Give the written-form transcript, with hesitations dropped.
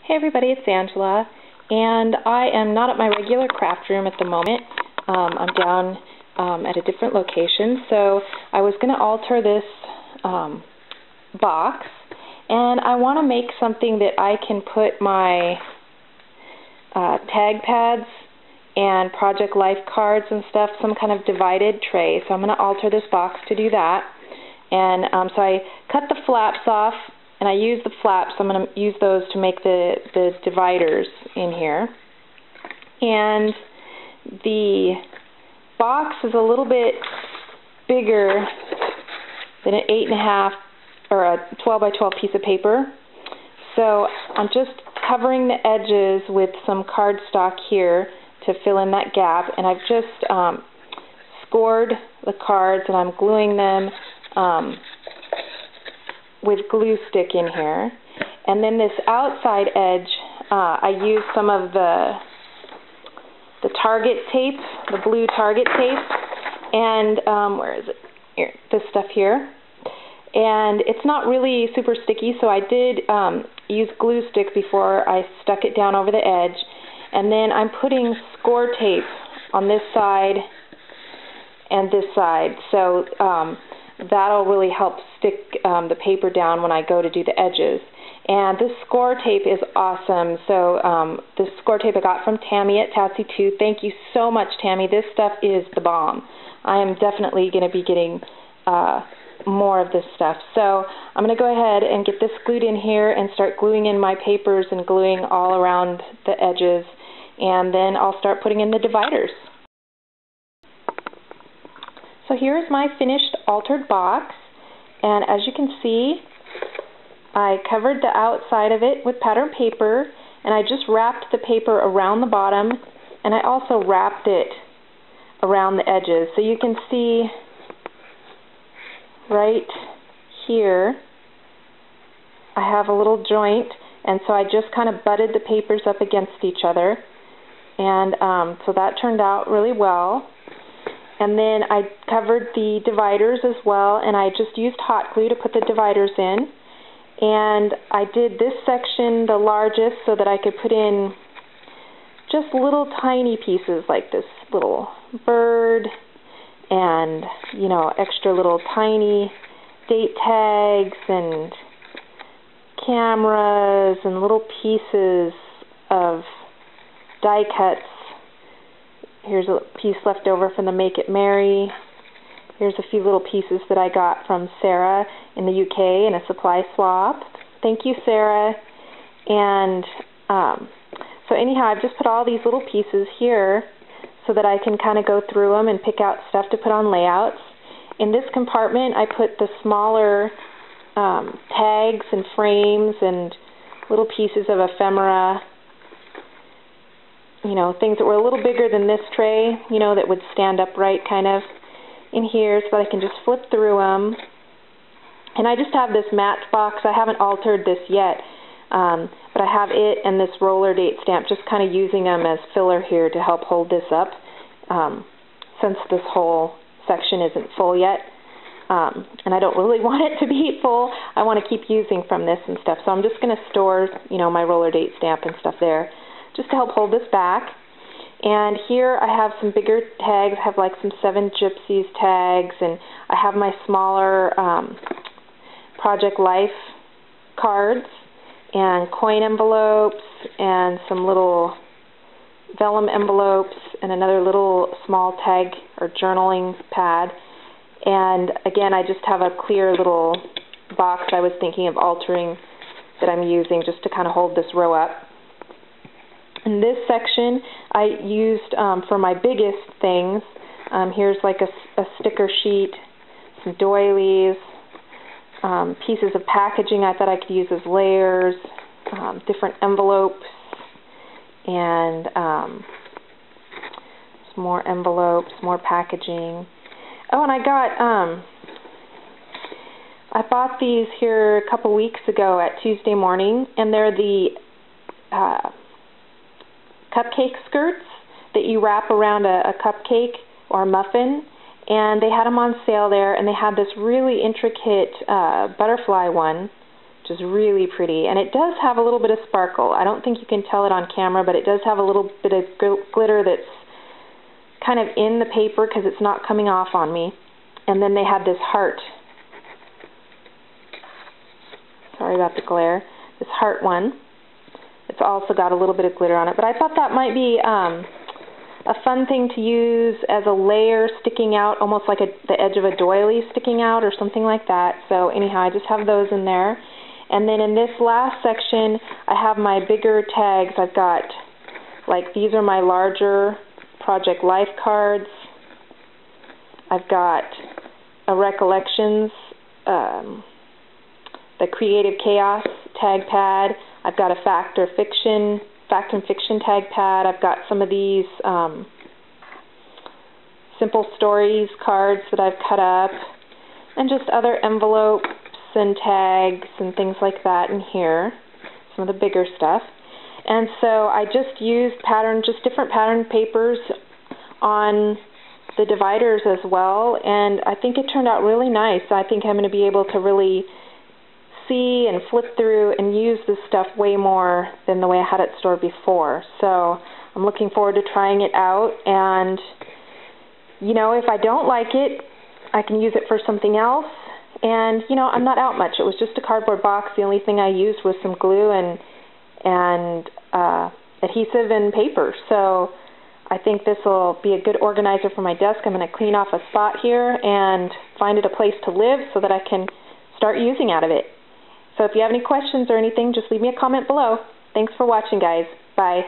Hey everybody, it's Angela, and I am not at my regular craft room at the moment. I'm down at a different location, so I was going to alter this box, and I want to make something that I can put my tag pads and Project Life cards and stuff, some kind of divided tray. So I'm going to alter this box to do that. And so I cut the flaps off, and I use the flaps. I'm going to use those to make the dividers in here. And the box is a little bit bigger than an 8.5 or a 12 by 12 piece of paper. So I'm just covering the edges with some cardstock here to fill in that gap. And I've just scored the cards, and I'm gluing them with glue stick in here. And then this outside edge, I use some of the Target tape, the blue Target tape, and where is it? Here, this stuff here. And it's not really super sticky, so I did use glue stick before I stuck it down over the edge. And then I'm putting score tape on this side and this side, so that'll really help stick the paper down when I go to do the edges. And this score tape is awesome. So this score tape I got from Tammy at Tatsy 2. Thank you so much, Tammy. This stuff is the bomb. I am definitely going to be getting more of this stuff. So I'm going to go ahead and get this glued in here and start gluing in my papers and gluing all around the edges. And then I'll start putting in the dividers. So here's my finished altered box, and as you can see, I covered the outside of it with pattern paper, and I just wrapped the paper around the bottom, and I also wrapped it around the edges. So you can see right here I have a little joint, and so I just kind of butted the papers up against each other, and so that turned out really well. And then I covered the dividers as well, and I just used hot glue to put the dividers in. And I did this section the largest so that I could put in just little tiny pieces like this little bird and, you know, extra little tiny date tags and cameras and little pieces of die cuts. Here's a piece left over from the Make It Merry. Here's a few little pieces that I got from Sarah in the UK in a supply swap. Thank you, Sarah. And so anyhow, I've just put all these little pieces here so that I can kind of go through them and pick out stuff to put on layouts. In this compartment, I put the smaller tags and frames and little pieces of ephemera, you know, things that were a little bigger than this tray, you know, that would stand upright kind of in here, so that I can just flip through them. And I just have this matchbox. I haven't altered this yet, but I have it and this roller date stamp, just kind of using them as filler here to help hold this up, since this whole section isn't full yet. And I don't really want it to be full. I want to keep using from this and stuff. So I'm just going to store, you know, my roller date stamp and stuff there, just to help hold this back. And here I have some bigger tags. I have like some 7 Gypsies tags, and I have my smaller Project Life cards and coin envelopes and some little vellum envelopes and another little small tag or journaling pad. And again, I just have a clear little box I was thinking of altering that I'm using just to kind of hold this row up. In this section, I used for my biggest things, here's like a sticker sheet, some doilies, pieces of packaging I thought I could use as layers, different envelopes, and some more envelopes, more packaging. Oh, and I bought these here a couple weeks ago at Tuesday Morning, and they're the cupcake skirts that you wrap around a cupcake or a muffin, and they had them on sale there, and they had this really intricate butterfly one which is really pretty. And it does have a little bit of sparkle. I don't think you can tell it on camera, but it does have a little bit of glitter that's kind of in the paper because it's not coming off on me. And then they had this heart. Sorry about the glare. This heart one. It's also got a little bit of glitter on it. But I thought that might be a fun thing to use as a layer sticking out, almost like the edge of a doily sticking out or something like that. So anyhow, I just have those in there. And then in this last section, I have my bigger tags. I've got, like, these are my larger Project Life cards. I've got a Recollections, the Creative Chaos tag pad. I've got a Fact and Fiction tag pad. I've got some of these Simple Stories cards that I've cut up, and just other envelopes and tags and things like that in here, some of the bigger stuff. And so I just used different pattern papers on the dividers as well, and I think it turned out really nice. I think I'm going to be able to really see and flip through and use this stuff way more than the way I had it stored before. So I'm looking forward to trying it out, and you know, if I don't like it, I can use it for something else. And you know, I'm not out much. It was just a cardboard box. The only thing I used was some glue and adhesive and paper. So I think this will be a good organizer for my desk. I'm going to clean off a spot here and find it a place to live so that I can start using out of it. So if you have any questions or anything, just leave me a comment below. Thanks for watching, guys. Bye.